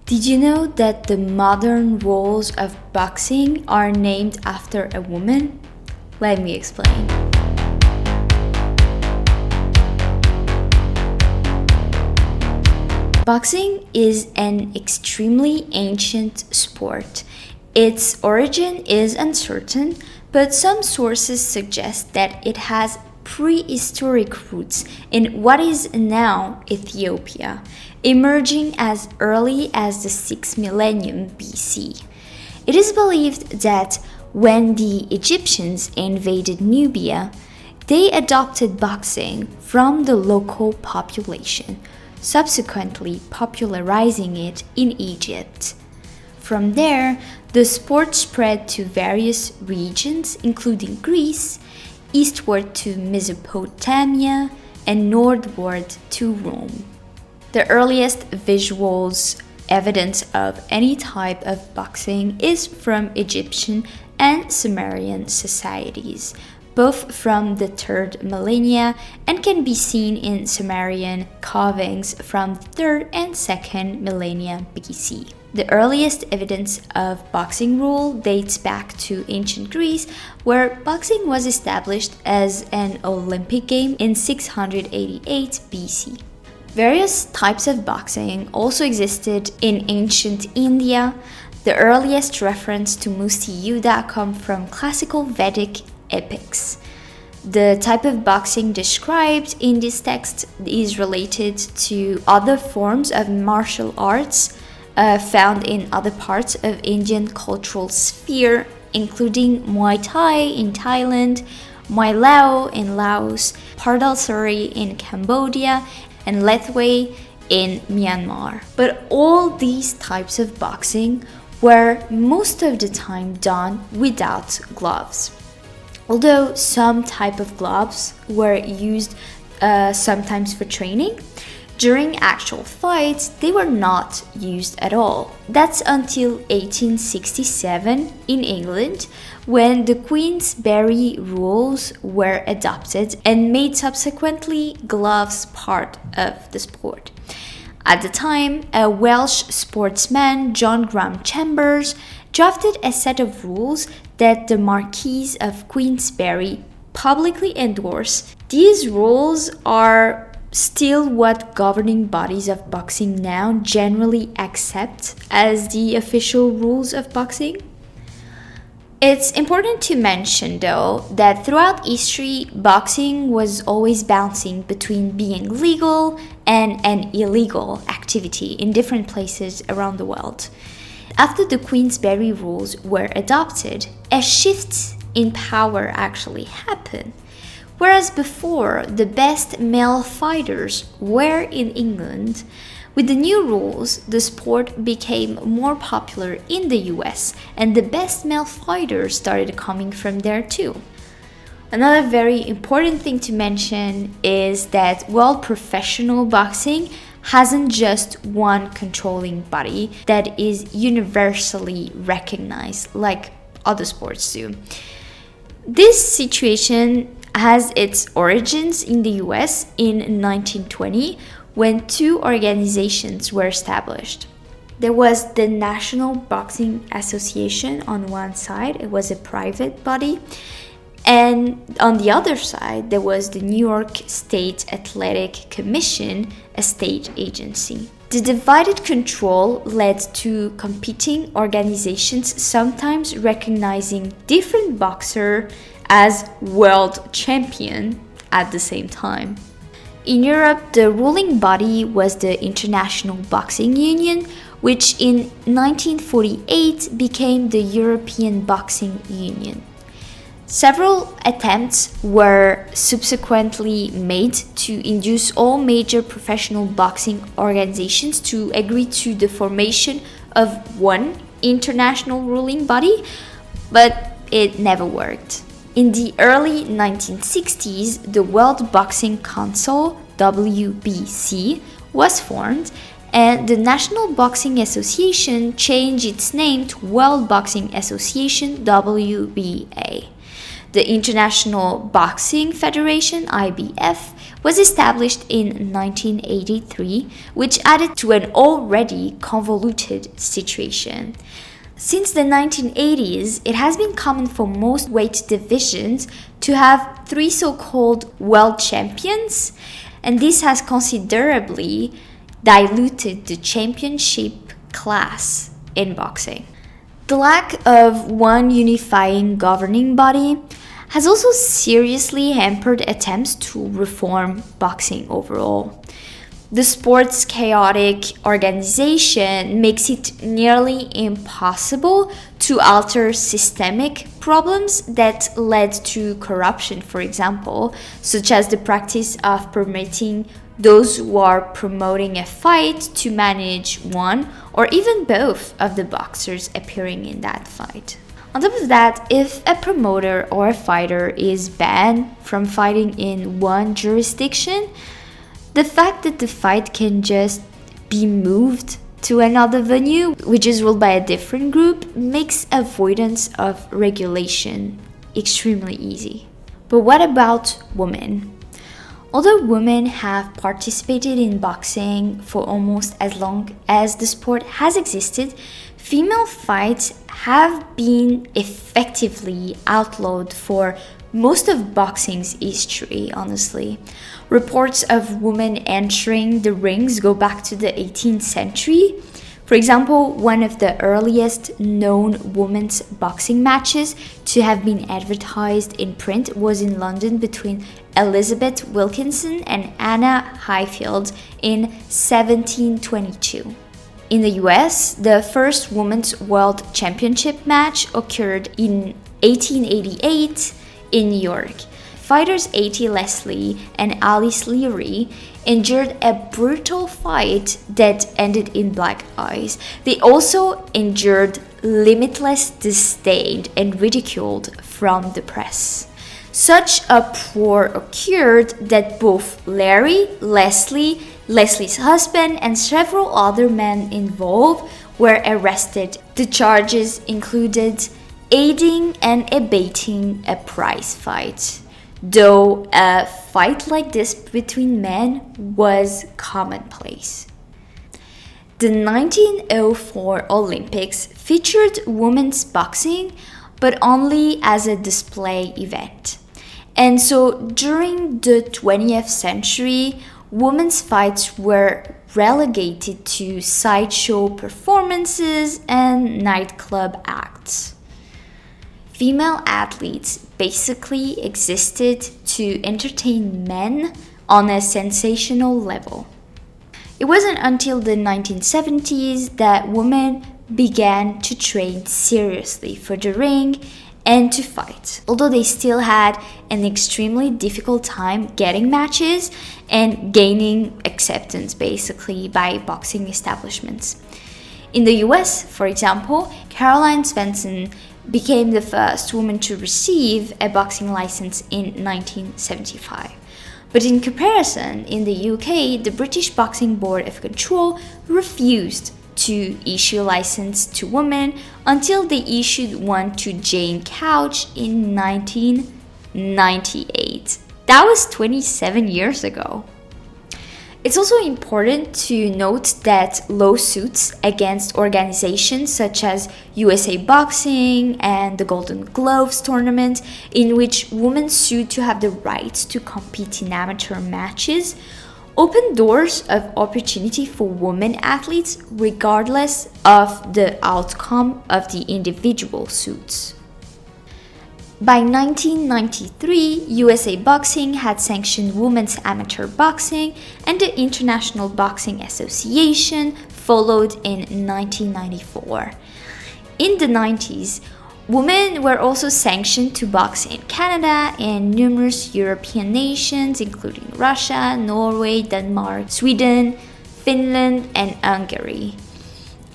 Did you know that the modern rules of boxing are named after a woman? Let me explain. Boxing is an extremely ancient sport. Its origin is uncertain, but some sources suggest that it has prehistoric roots in what is now Ethiopia, emerging as early as the 6th millennium BC. It is believed that when the Egyptians invaded Nubia, they adopted boxing from the local population, subsequently popularizing it in Egypt. From there, the sport spread to various regions, including Greece, eastward to Mesopotamia, and northward to Rome. The earliest visuals evidence of any type of boxing is from Egyptian and Sumerian societies, both from the 3rd millennia, and can be seen in Sumerian carvings from the 3rd and 2nd millennia BC. The earliest evidence of boxing rule dates back to ancient Greece, where boxing was established as an Olympic game in 688 BC. Various types of boxing also existed in ancient India. The earliest reference to Musti Yuddha come from classical Vedic epics. The type of boxing described in this text is related to other forms of martial arts found in other parts of Indian cultural sphere, including Muay Thai in Thailand, Muay Lao in Laos, Pardalsari in Cambodia, and Lethwei in Myanmar. But all these types of boxing were most of the time done without gloves. Although some type of gloves were used sometimes for training, during actual fights they were not used at all. That's until 1867 in England, when the Queensberry rules were adopted and made subsequently gloves part of the sport. At the time, a Welsh sportsman, John Graham Chambers, drafted a set of rules that the Marquis of Queensberry publicly endorsed. These rules are still what governing bodies of boxing now generally accept as the official rules of boxing. It's important to mention, though, that throughout history, boxing was always bouncing between being legal and an illegal activity in different places around the world. After the Queensberry rules were adopted, a shift in power actually happened. Whereas before, the best male fighters were in England, with the new rules, the sport became more popular in the US, and the best male fighters started coming from there too. Another very important thing to mention is that while professional boxing hasn't just one controlling body that is universally recognized like other sports do, this situation has its origins in the US in 1920, when two organizations were established. There was the National Boxing Association on one side, it was a private body, and on the other side there was the New York State Athletic Commission, a state agency. The divided control led to competing organizations sometimes recognizing different boxers as world champion at the same time. In Europe, the ruling body was the International Boxing Union, which in 1948 became the European Boxing Union. Several attempts were subsequently made to induce all major professional boxing organizations to agree to the formation of one international ruling body, but it never worked. In the early 1960s, the World Boxing Council, WBC, was formed, and the National Boxing Association changed its name to World Boxing Association, WBA. The International Boxing Federation, IBF, was established in 1983, which added to an already convoluted situation. Since the 1980s, it has been common for most weight divisions to have 3 so-called world champions, and this has considerably diluted the championship class in boxing. The lack of one unifying governing body has also seriously hampered attempts to reform boxing overall. The sport's chaotic organization makes it nearly impossible to alter systemic problems that led to corruption, for example, such as the practice of permitting those who are promoting a fight to manage one or even both of the boxers appearing in that fight. On top of that, if a promoter or a fighter is banned from fighting in one jurisdiction, the fact that the fight can just be moved to another venue, which is ruled by a different group, makes avoidance of regulation extremely easy. But what about women? Although women have participated in boxing for almost as long as the sport has existed, female fights have been effectively outlawed for most of boxing's history, honestly. Reports of women entering the rings go back to the 18th century. For example, one of the earliest known women's boxing matches to have been advertised in print was in London between Elizabeth Wilkinson and Anna Highfield in 1722. In the US, the first Women's World Championship match occurred in 1888 in New York. Fighters A.T. Leslie and Alice Leary endured a brutal fight that ended in black eyes. They also endured limitless disdain and ridicule from the press. Such uproar occurred that both Larry, Leslie, Leslie's husband, and several other men involved were arrested. The charges included aiding and abetting a prize fight, though a fight like this between men was commonplace. The 1904 Olympics featured women's boxing, but only as a display event. And so during the 20th century, women's fights were relegated to sideshow performances and nightclub acts. Female athletes basically existed to entertain men on a sensational level. It wasn't until the 1970s that women began to train seriously for the ring and to fight, although they still had an extremely difficult time getting matches and gaining acceptance basically by boxing establishments. In the US, for example, Caroline Svensson became the first woman to receive a boxing license in 1975. But in comparison, in the UK, the British Boxing Board of Control refused to issue a license to women until they issued one to Jane Couch in 1998. That was 27 years ago. It's also important to note that lawsuits against organizations such as USA Boxing and the Golden Gloves tournament, in which women sued to have the right to compete in amateur matches, open doors of opportunity for women athletes regardless of the outcome of the individual suits. By 1993, USA Boxing had sanctioned women's amateur boxing, and the International Boxing Association followed in 1994. In the 90s, women were also sanctioned to box in Canada and numerous European nations, including Russia, Norway, Denmark, Sweden, Finland, and Hungary.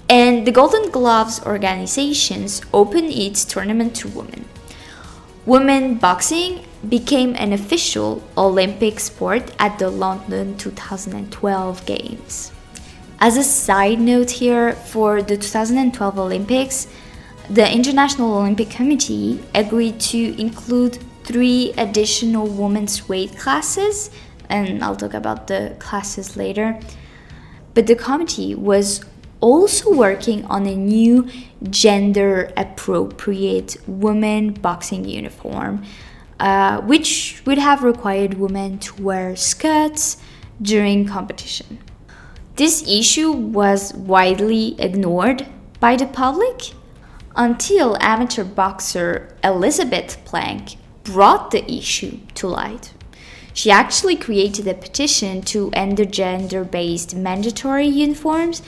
And the Golden Gloves organizations opened its tournament to women. Women boxing became an official Olympic sport at the London 2012 Games. As a side note here, for the 2012 Olympics, the International Olympic Committee agreed to include 3 additional women's weight classes, and I'll talk about the classes later. But the committee was also working on a new gender-appropriate women boxing uniform, which would have required women to wear skirts during competition. This issue was widely ignored by the public until amateur boxer Elizabeth Plank brought the issue to light. She actually created a petition to end the gender-based mandatory uniforms,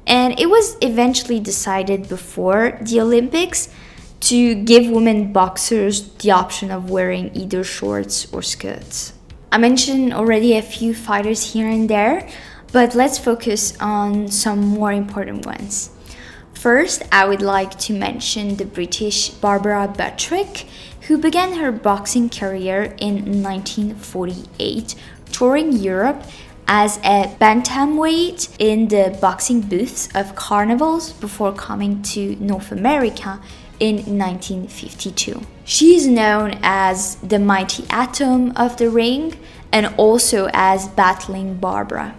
and it was eventually decided before the Olympics to give women boxers the option of wearing either shorts or skirts. I mentioned already a few fighters here and there, but let's focus on some more important ones. First, I would like to mention the British Barbara Buttrick, who began her boxing career in 1948, touring Europe as a bantamweight in the boxing booths of carnivals before coming to North America in 1952. She is known as the Mighty Atom of the ring and also as Battling Barbara.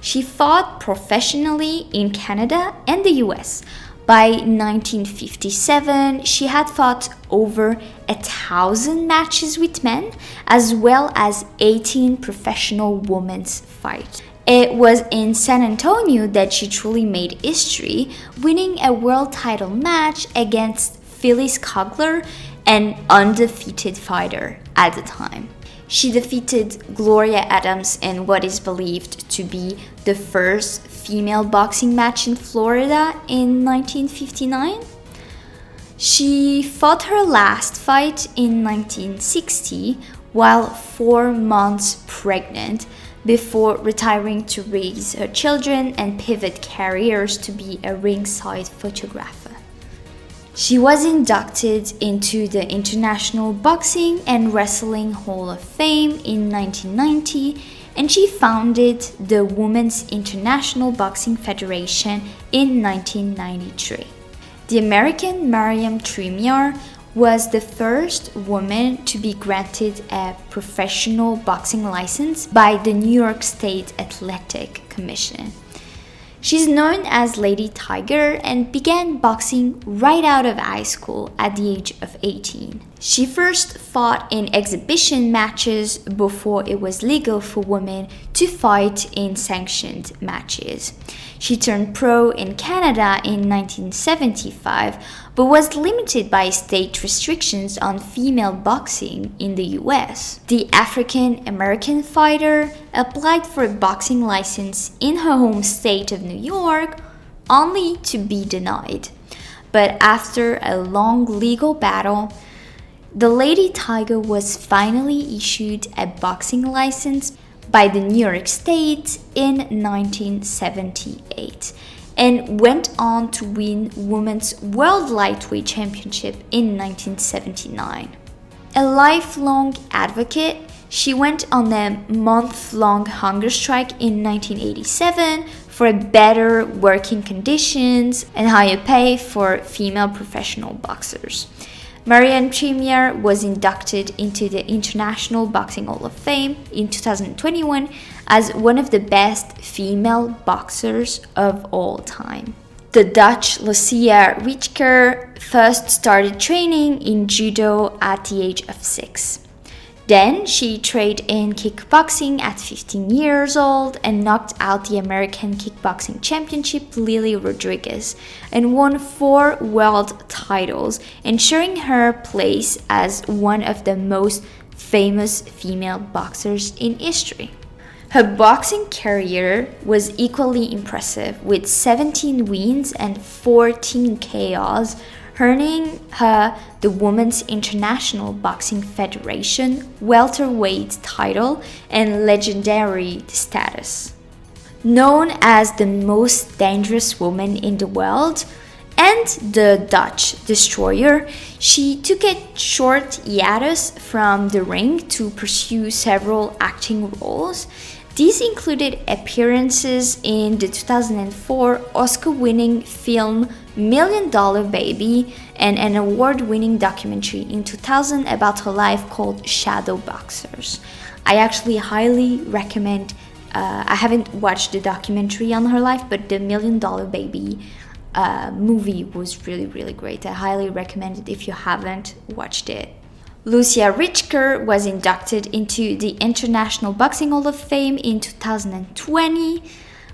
She fought professionally in Canada and the US. By 1957, she had fought over 1,000 matches with men, as well as 18 professional women's fights. It was in San Antonio that she truly made history, winning a world title match against Phyllis Kogler, an undefeated fighter at the time. She defeated Gloria Adams in what is believed to be the first female boxing match in Florida in 1959. She fought her last fight in 1960 while 4 months pregnant before retiring to raise her children and pivot careers to be a ringside photographer. She was inducted into the International Boxing and Wrestling Hall of Fame in 1990, and she founded the Women's International Boxing Federation in 1993. The American Mariam Tremere was the first woman to be granted a professional boxing license by the New York State Athletic Commission. She's known as Lady Tiger and began boxing right out of high school at the age of 18. She first fought in exhibition matches before it was legal for women to fight in sanctioned matches. She turned pro in Canada in 1975, but was limited by state restrictions on female boxing in the US. The African American fighter applied for a boxing license in her home state of New York, only to be denied. But after a long legal battle, the Lady Tiger was finally issued a boxing license by the New York State in 1978 and went on to win Women's World Lightweight Championship in 1979. A lifelong advocate, she went on a month-long hunger strike in 1987 for better working conditions and higher pay for female professional boxers. Mariam Tremere was inducted into the International Boxing Hall of Fame in 2021 as one of the best female boxers of all time. The Dutch Lucia Rijker first started training in judo at the age of 6. Then she trained in kickboxing at 15 years old and knocked out the American Kickboxing Championship Lily Rodriguez and won 4 world titles, ensuring her place as one of the most famous female boxers in history. Her boxing career was equally impressive, with 17 wins and 14 KOs, earning her the Women's International Boxing Federation welterweight title and legendary status. Known as the most dangerous woman in the world and the Dutch Destroyer, she took a short hiatus from the ring to pursue several acting roles, These included appearances in the 2004 Oscar-winning film Million Dollar Baby and an award-winning documentary in 2000 about her life called Shadow Boxers. I actually highly recommend. I haven't watched the documentary on her life, but the Million Dollar Baby movie was really, really great. I highly recommend it if you haven't watched it. Lucia Richker was inducted into the International Boxing Hall of Fame in 2020,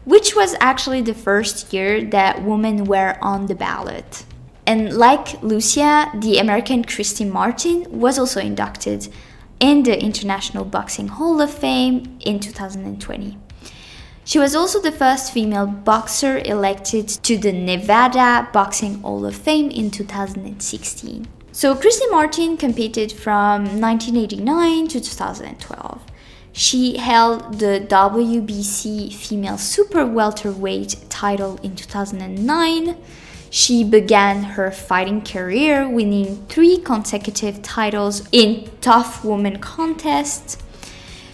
which was actually the first year that women were on the ballot. And like Lucia, the American Christy Martin was also inducted in the International Boxing Hall of Fame in 2020. She was also the first female boxer elected to the Nevada Boxing Hall of Fame in 2016. So Christy Martin competed from 1989 to 2012. She held the WBC Female Super Welterweight title in 2009. She began her fighting career winning 3 consecutive titles in Tough Woman contests.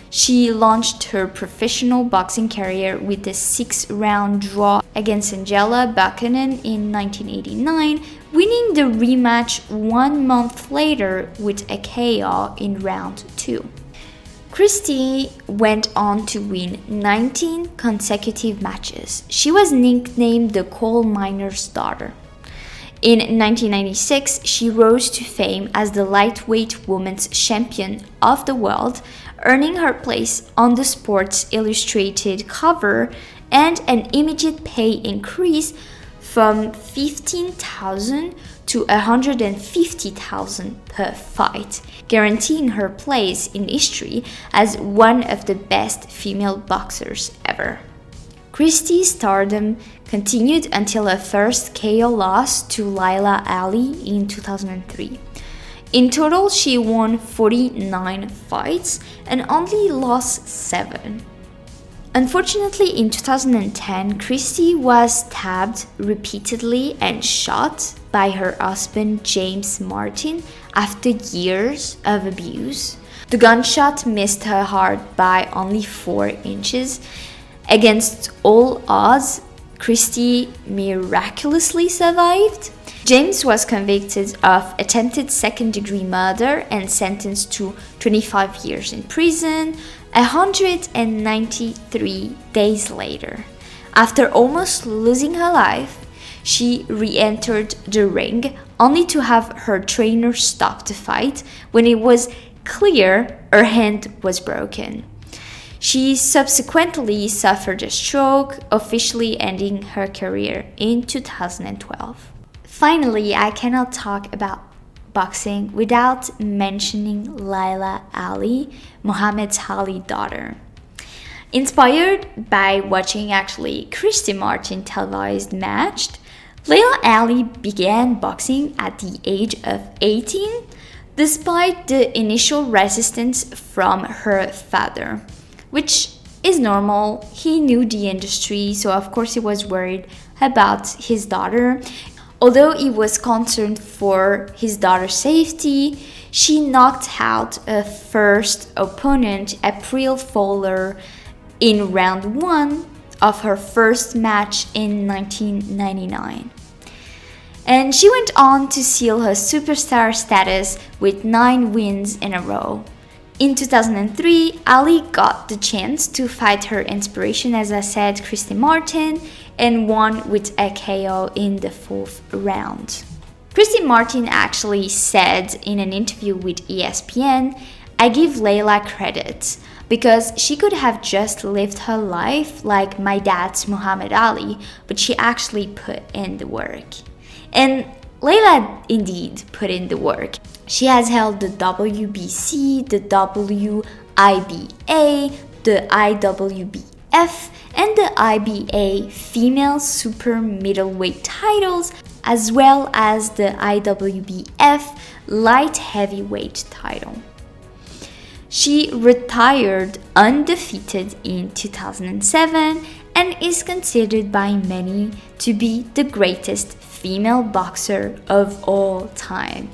She launched her professional boxing career with a 6-round draw against Angela Buchanan in 1989, winning the rematch 1 month later with a KO in round 2. Christy went on to win 19 consecutive matches. She was nicknamed the coal miner's daughter. In 1996, she rose to fame as the lightweight women's champion of the world, earning her place on the Sports Illustrated cover and an immediate pay increase from $15,000 to $150,000 per fight, guaranteeing her place in history as one of the best female boxers ever. Christy's stardom continued until her first KO loss to Laila Ali in 2003. In total, she won 49 fights and only lost 7. Unfortunately, in 2010, Christy was stabbed repeatedly and shot by her husband James Martin after years of abuse. The gunshot missed her heart by only 4 inches. Against all odds, Christy miraculously survived. James was convicted of attempted second-degree murder and sentenced to 25 years in prison 193 days later. After almost losing her life, she re-entered the ring only to have her trainer stop the fight when it was clear her hand was broken. She subsequently suffered a stroke, officially ending her career in 2012. Finally, I cannot talk about boxing without mentioning Laila Ali, Muhammad Ali's daughter. Inspired by watching Christy Martin televised match, Laila Ali began boxing at the age of 18, despite the initial resistance from her father, which is normal. He knew the industry, so of course he was worried about his daughter. Although he was concerned for his daughter's safety, she knocked out her first opponent, April Fowler, in round 1 of her first match in 1999. And she went on to seal her superstar status with 9 wins in a row. In 2003, Ali got the chance to fight her inspiration, as I said, Christy Martin, and won with a KO in the 4th round. Christy Martin actually said in an interview with ESPN, "I give Laila credit because she could have just lived her life like my dad's Muhammad Ali, but she actually put in the work." And Laila indeed put in the work. She has held the WBC, the WIBA, the IWBF, and the IBA female super middleweight titles, as well as the IWBF light heavyweight title. She retired undefeated in 2007 and is considered by many to be the greatest female boxer of all time.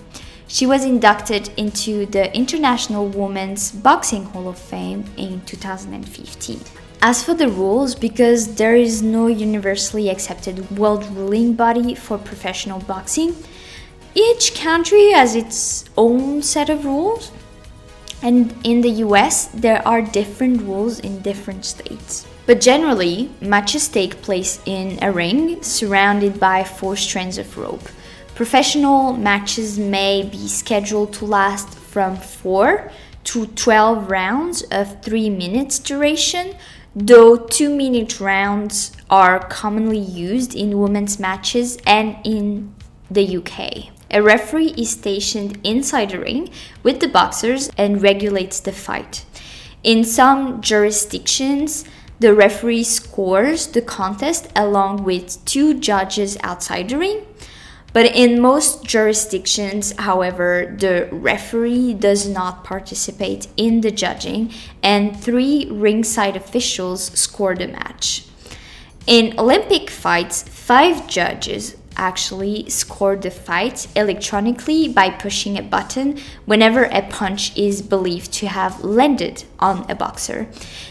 She was inducted into the International Women's Boxing Hall of Fame in 2015. As for the rules, because there is no universally accepted world ruling body for professional boxing, each country has its own set of rules. And in the US, there are different rules in different states. But generally, matches take place in a ring surrounded by 4 strands of rope. Professional matches may be scheduled to last from 4 to 12 rounds of 3 minutes duration, though 2-minute rounds are commonly used in women's matches and in the UK. A referee is stationed inside the ring with the boxers and regulates the fight. In some jurisdictions, the referee scores the contest along with 2 judges outside the ring. But in most jurisdictions, however, the referee does not participate in the judging and 3 ringside officials score the match. In Olympic fights, 5 judges actually score the fight electronically by pushing a button whenever a punch is believed to have landed on a boxer.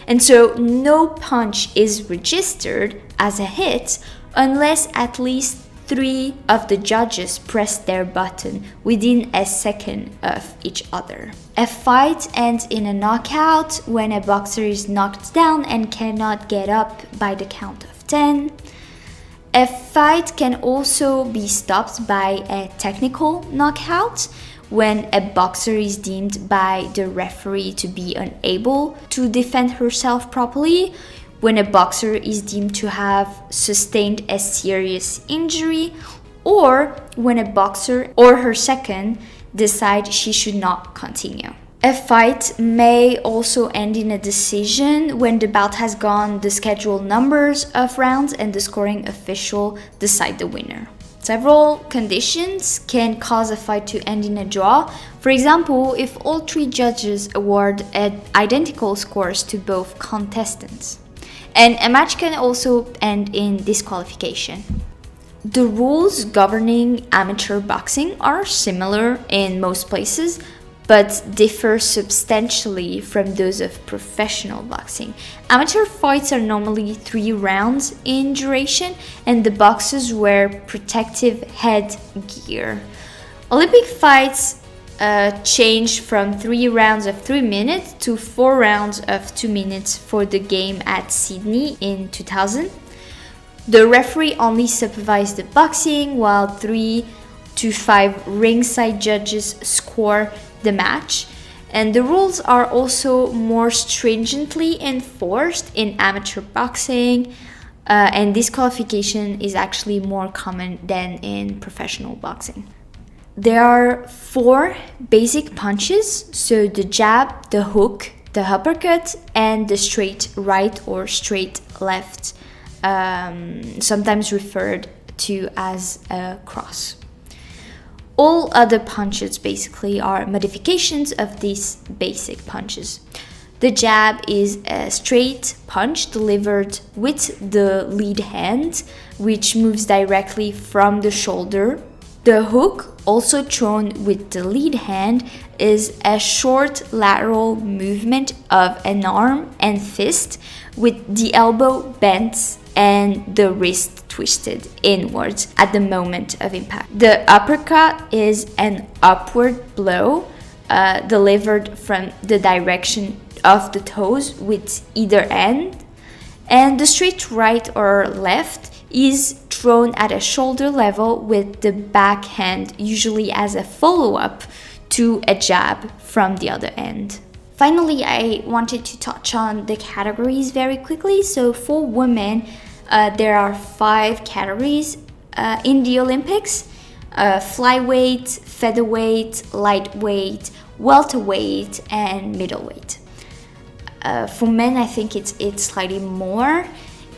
And so no punch is registered as a hit unless at least 3 of the judges press their button within a second of each other. A fight ends in a knockout when a boxer is knocked down and cannot get up by the count of 10. A fight can also be stopped by a technical knockout when a boxer is deemed by the referee to be unable to defend herself properly, when a boxer is deemed to have sustained a serious injury, or when a boxer or her second decide she should not continue. A fight may also end in a decision when the bout has gone the scheduled numbers of rounds and the scoring official decide the winner. Several conditions can cause a fight to end in a draw. For example, if all 3 judges award identical scores to both contestants. And a match can also end in disqualification. The rules governing amateur boxing are similar in most places, but differ substantially from those of professional boxing. Amateur fights are normally 3 rounds in duration, and the boxers wear protective head gear. Olympic fights changed from 3 rounds of 3 minutes to 4 rounds of 2 minutes for the game at Sydney in 2000. The referee only supervised the boxing, while 3 to 5 ringside judges score the match. And the rules are also more stringently enforced in amateur boxing, and disqualification is actually more common than in professional boxing. There are 4 basic punches, so the jab, the hook, the uppercut, and the straight right or straight left, sometimes referred to as a cross. All other punches basically are modifications of these basic punches. The jab is a straight punch delivered with the lead hand, which moves directly from the shoulder. The hook, also thrown with the lead hand, is a short lateral movement of an arm and fist with the elbow bent and the wrist twisted inwards at the moment of impact. The uppercut is an upward blow delivered from the direction of the toes with either end, and the straight right or left is thrown at a shoulder level with the back hand, usually as a follow-up to a jab from the other end. Finally, I wanted to touch on the categories very quickly. So for women, there are 5 categories in the Olympics: flyweight, featherweight, lightweight, welterweight, and middleweight. For men, I think it's slightly more.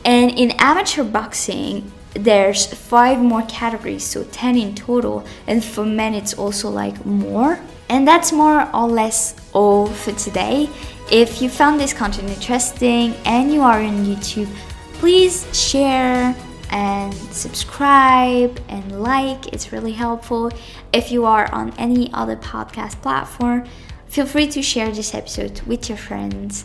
And in amateur boxing, there's 5 more categories, so 10 in total. And for men, it's also like more. And that's more or less all for today. If you found this content interesting and you are on YouTube, please share and subscribe and like. It's really helpful. If you are on any other podcast platform, feel free to share this episode with your friends.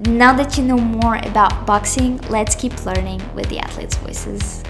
Now that you know more about boxing, let's keep learning with the athletes' voices.